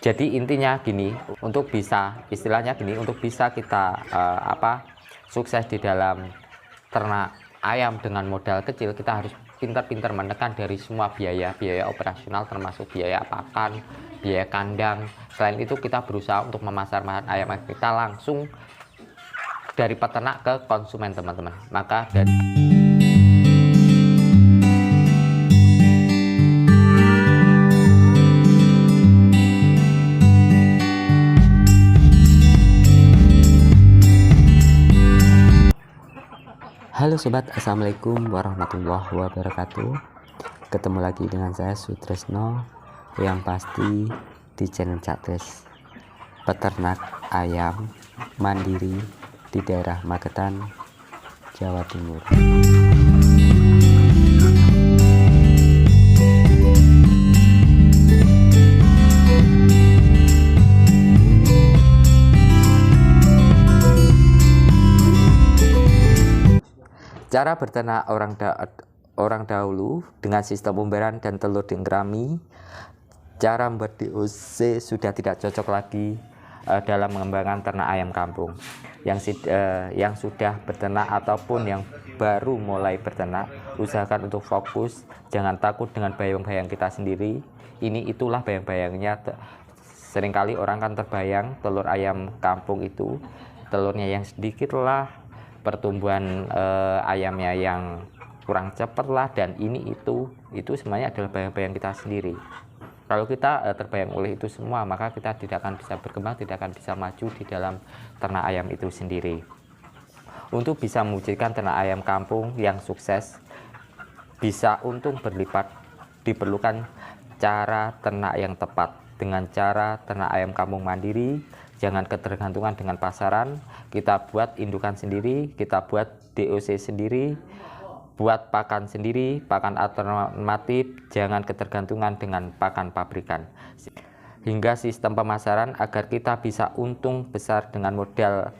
Jadi intinya gini, untuk bisa istilahnya gini, untuk bisa kita sukses di dalam ternak ayam dengan modal kecil, kita harus pintar-pintar menekan dari semua biaya operasional, termasuk biaya pakan, biaya kandang. Selain itu kita berusaha untuk memasarkan ayam kita langsung dari peternak ke konsumen, teman-teman. Maka dari Halo sobat, assalamualaikum warahmatullahi wabarakatuh. Ketemu lagi dengan saya Sutresno, yang pasti di channel Cakdes, peternak ayam mandiri di daerah Magetan, Jawa Timur. Cara berternak orang dahulu dengan sistem umberan dan telur dingkrami. Cara membuat DOC sudah tidak cocok lagi dalam mengembangkan ternak ayam kampung. Yang sudah berternak ataupun yang baru mulai berternak, usahakan untuk fokus, jangan takut dengan bayang-bayang kita sendiri. Itulah bayang-bayangnya. Seringkali orang kan terbayang telur ayam kampung itu telurnya yang sedikit lah, pertumbuhan ayamnya yang kurang cepat lah, dan itu semuanya adalah bayang-bayang kita sendiri. Kalau kita terbayang oleh itu semua, maka kita tidak akan bisa berkembang, tidak akan bisa maju di dalam ternak ayam itu sendiri. Untuk bisa mewujudkan ternak ayam kampung yang sukses, bisa untung berlipat, diperlukan cara ternak yang tepat. Dengan cara ternak ayam kampung mandiri, jangan ketergantungan dengan pasaran. Kita buat indukan sendiri, kita buat DOC sendiri, buat pakan sendiri, pakan alternatif, jangan ketergantungan dengan pakan pabrikan. Hingga sistem pemasaran agar kita bisa untung besar dengan modal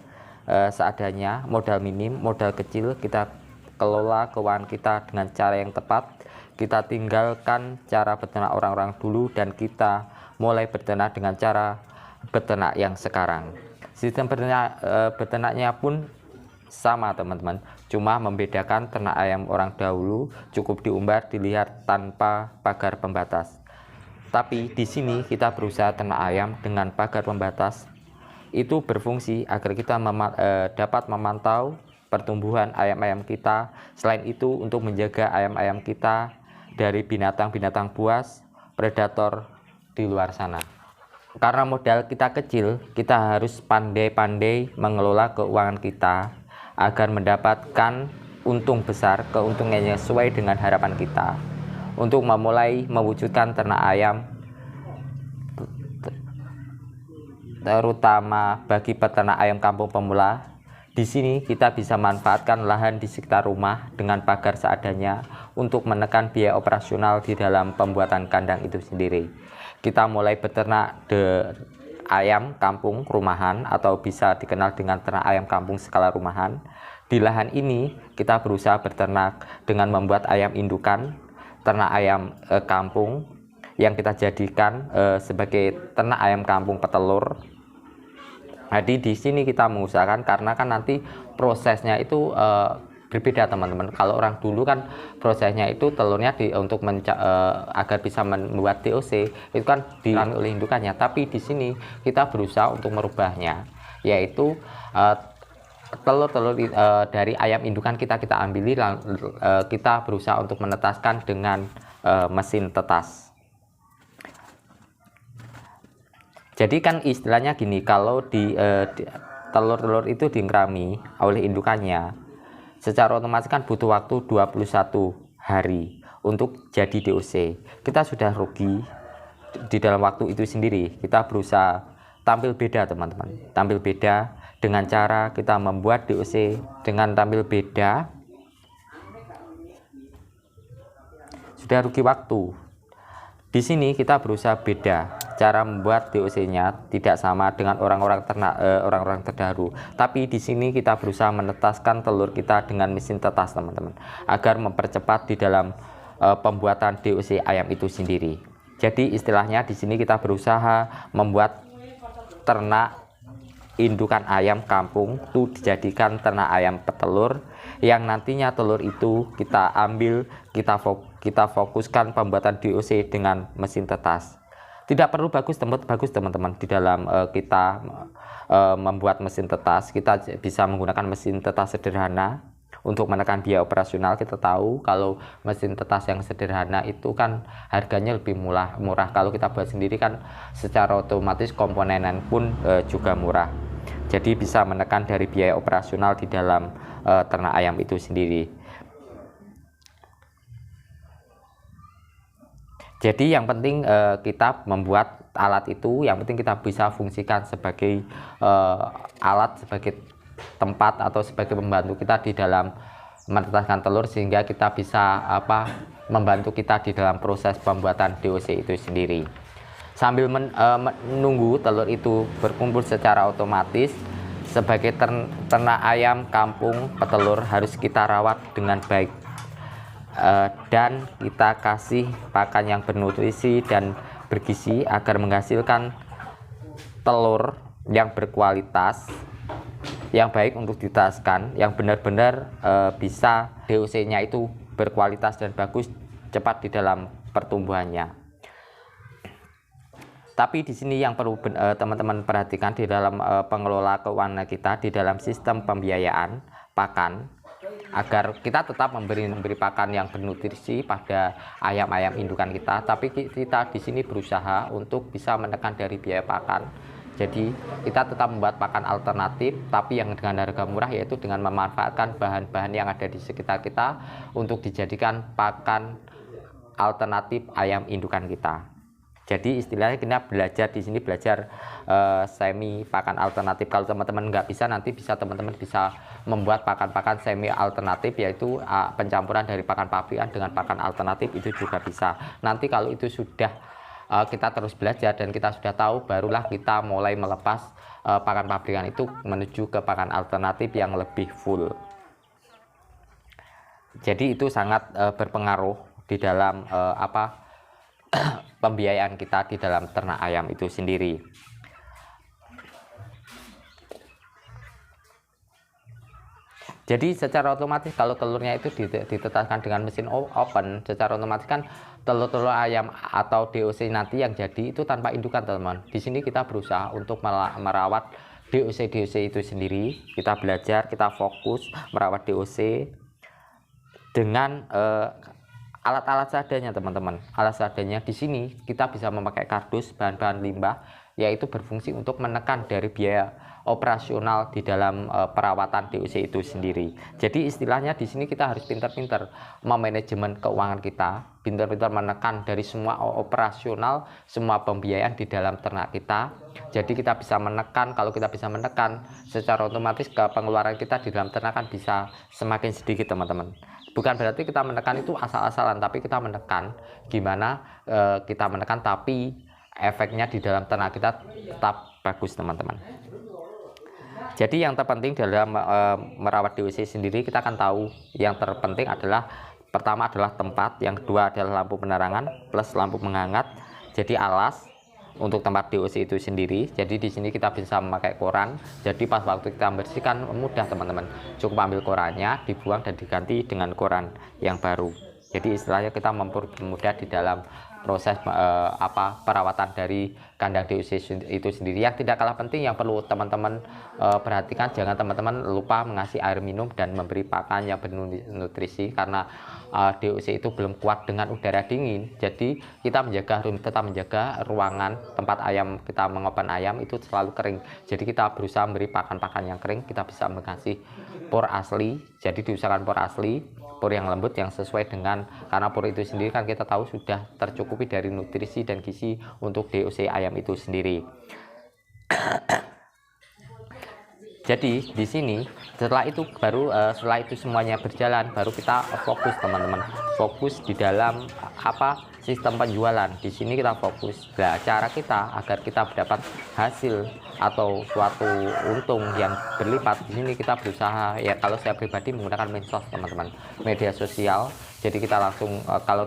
seadanya, modal minim, modal kecil. Kita kelola keuangan kita dengan cara yang tepat. Kita tinggalkan cara beternak orang-orang dulu dan kita mulai beternak dengan cara beternak yang sekarang. Sistem beternaknya pun sama, teman-teman, cuma membedakan ternak ayam orang dahulu cukup diumbar, dilihat tanpa pagar pembatas. Tapi di sini kita berusaha ternak ayam dengan pagar pembatas. Itu berfungsi agar kita dapat memantau pertumbuhan ayam-ayam kita. Selain itu untuk menjaga ayam-ayam kita dari binatang-binatang buas, predator di luar sana. Karena modal kita kecil, kita harus pandai-pandai mengelola keuangan kita agar mendapatkan untung besar, keuntungan yang sesuai dengan harapan kita. Untuk memulai mewujudkan ternak ayam, terutama bagi peternak ayam kampung pemula, di sini kita bisa manfaatkan lahan di sekitar rumah dengan pagar seadanya untuk menekan biaya operasional di dalam pembuatan kandang itu sendiri. Kita mulai beternak ayam kampung rumahan, atau bisa dikenal dengan ternak ayam kampung skala rumahan. Di lahan ini kita berusaha beternak dengan membuat ayam indukan, ternak ayam kampung yang kita jadikan sebagai ternak ayam kampung petelur. Jadi di sini kita mengusahakan, karena kan nanti prosesnya itu berbeda, teman-teman. Kalau orang dulu kan prosesnya itu telurnya agar bisa membuat DOC itu kan dialami oleh indukannya. Tapi di sini kita berusaha untuk merubahnya, yaitu telur-telur dari ayam indukan kita ambil, kita berusaha untuk menetaskan dengan mesin tetas. Jadi kan istilahnya gini, kalau telur-telur itu dingkrami oleh indukannya, secara otomatis kan butuh waktu 21 hari untuk jadi DOC. Kita sudah rugi di dalam waktu itu sendiri. Kita berusaha tampil beda, teman-teman. Tampil beda dengan cara kita membuat DOC dengan tampil beda. Sudah rugi waktu. Di sini kita berusaha beda. Cara membuat DOC-nya tidak sama dengan orang-orang terdahulu. Tapi di sini kita berusaha menetaskan telur kita dengan mesin tetas, teman-teman, agar mempercepat di dalam pembuatan DOC ayam itu sendiri. Jadi istilahnya di sini kita berusaha membuat ternak indukan ayam kampung itu dijadikan ternak ayam petelur, yang nantinya telur itu kita ambil, kita fokuskan pembuatan DOC dengan mesin tetas. Tidak perlu bagus teman-teman di dalam kita membuat mesin tetas. Kita bisa menggunakan mesin tetas sederhana untuk menekan biaya operasional. Kita tahu kalau mesin tetas yang sederhana itu kan harganya lebih murah. Kalau kita buat sendiri kan secara otomatis komponen pun juga murah. Jadi bisa menekan dari biaya operasional di dalam ternak ayam itu sendiri. Jadi yang penting kita membuat alat itu, yang penting kita bisa fungsikan sebagai alat, sebagai tempat atau sebagai pembantu kita di dalam menetaskan telur, sehingga kita bisa membantu kita di dalam proses pembuatan DOC itu sendiri. Sambil menunggu telur itu berkumpul secara otomatis, sebagai ternak ayam kampung petelur harus kita rawat dengan baik, dan kita kasih pakan yang bernutrisi dan bergizi agar menghasilkan telur yang berkualitas, yang baik untuk ditetaskan, yang benar-benar bisa DOC-nya itu berkualitas dan bagus, cepat di dalam pertumbuhannya. Tapi di sini yang perlu teman-teman perhatikan di dalam pengelola keuangan kita, di dalam sistem pembiayaan pakan, agar kita tetap memberi pakan yang bernutrisi pada ayam-ayam indukan kita, tapi kita di sini berusaha untuk bisa menekan dari biaya pakan. Jadi kita tetap membuat pakan alternatif, tapi yang dengan harga murah, yaitu dengan memanfaatkan bahan-bahan yang ada di sekitar kita untuk dijadikan pakan alternatif ayam indukan kita. Jadi istilahnya kita belajar di sini, belajar semi pakan alternatif. Kalau teman-teman nggak bisa, nanti teman-teman bisa membuat pakan-pakan semi alternatif, yaitu pencampuran dari pakan pabrikan dengan pakan alternatif, itu juga bisa. Nanti kalau itu sudah kita terus belajar dan kita sudah tahu, barulah kita mulai melepas pakan pabrikan itu menuju ke pakan alternatif yang lebih full. Jadi itu sangat berpengaruh di dalam pembiayaan kita di dalam ternak ayam itu sendiri. Jadi secara otomatis kalau telurnya itu ditetaskan dengan mesin open, secara otomatis kan telur-telur ayam atau DOC nanti yang jadi itu tanpa indukan, teman-teman. Di sini kita berusaha untuk merawat DOC itu sendiri. Kita belajar, kita fokus merawat DOC dengan alat-alat seadanya, teman-teman. Alat seadanya di sini kita bisa memakai kardus, bahan-bahan limbah, yaitu berfungsi untuk menekan dari biaya operasional di dalam perawatan DOC itu sendiri. Jadi istilahnya di sini kita harus pintar-pintar memanajemen keuangan kita, pintar-pintar menekan dari semua operasional, semua pembiayaan di dalam ternak kita. Jadi kita bisa menekan, kalau kita bisa menekan, secara otomatis ke pengeluaran kita di dalam ternak kan bisa semakin sedikit, teman-teman. Bukan berarti kita menekan itu asal-asalan, tapi kita menekan gimana kita menekan tapi efeknya di dalam ternak kita tetap bagus, teman-teman. Jadi yang terpenting dalam merawat DOC sendiri, kita akan tahu yang terpenting adalah, pertama adalah tempat, yang kedua adalah lampu penerangan plus lampu penghangat. Jadi alas untuk tempat DOC itu sendiri. Jadi di sini kita bisa memakai koran. Jadi pas waktu kita membersihkan mudah, teman-teman. Cukup ambil korannya, dibuang dan diganti dengan koran yang baru. Jadi istilahnya kita mempermudah di dalam proses perawatan dari kandang DOC itu sendiri. Yang tidak kalah penting yang perlu teman-teman perhatikan, jangan teman-teman lupa mengasih air minum dan memberi pakan yang bernutrisi, karena DOC itu belum kuat dengan udara dingin. Jadi kita tetap menjaga ruangan tempat ayam kita mengopen ayam itu selalu kering. Jadi kita berusaha memberi pakan-pakan yang kering. Kita bisa mengasih por asli, jadi diusahakan por asli, por yang lembut yang sesuai dengan, karena por itu sendiri kan kita tahu sudah tercukupi dari nutrisi dan gizi untuk DOC ayam itu sendiri. Jadi di sini setelah itu semuanya berjalan, baru kita fokus, teman-teman, fokus di dalam sistem penjualan. Di sini kita fokus. Nah, cara kita agar kita mendapat hasil atau suatu untung yang berlipat, di sini kita berusaha, ya kalau saya pribadi menggunakan medsos, teman-teman, media sosial. Jadi kita langsung kalau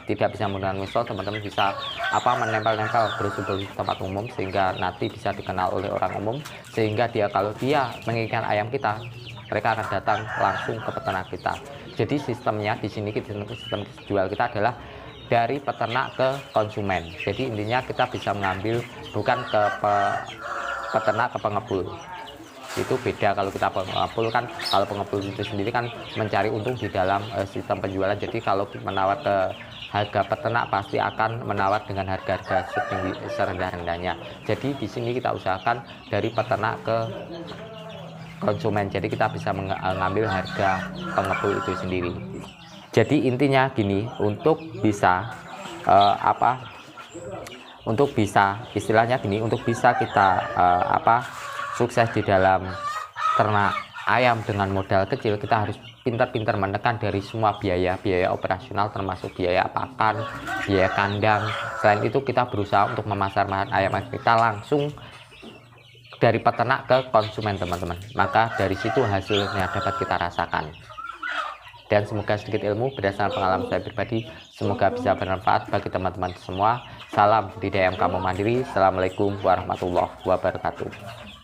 tidak bisa menggunakan whistle, teman-teman bisa menempel-nempel brosur di tempat umum sehingga nanti bisa dikenal oleh orang umum, sehingga kalau dia menginginkan ayam kita, mereka akan datang langsung ke peternak kita. Jadi sistemnya di sini, sistem jual kita adalah dari peternak ke konsumen. Jadi intinya kita bisa mengambil bukan ke peternak ke pengepul. Itu beda. Kalau kita pengepul kan, kalau pengepul itu sendiri kan mencari untung di dalam sistem penjualan. Jadi kalau menawar ke harga peternak pasti akan menawar dengan harga-harga serendah-rendahnya. Jadi di sini kita usahakan dari peternak ke konsumen. Jadi kita bisa mengambil harga pengepul itu sendiri. Jadi intinya gini, untuk bisa istilahnya gini, untuk bisa kita sukses di dalam ternak ayam dengan modal kecil, kita harus pintar-pintar menekan dari semua biaya operasional, termasuk biaya pakan, biaya kandang. Selain itu kita berusaha untuk memasarkan ayam kita langsung dari peternak ke konsumen, teman-teman. Maka dari situ hasilnya dapat kita rasakan. Dan semoga sedikit ilmu berdasarkan pengalaman saya pribadi, semoga bisa bermanfaat bagi teman-teman semua. Salam budidaya ayam kampung mandiri. Assalamualaikum warahmatullahi wabarakatuh.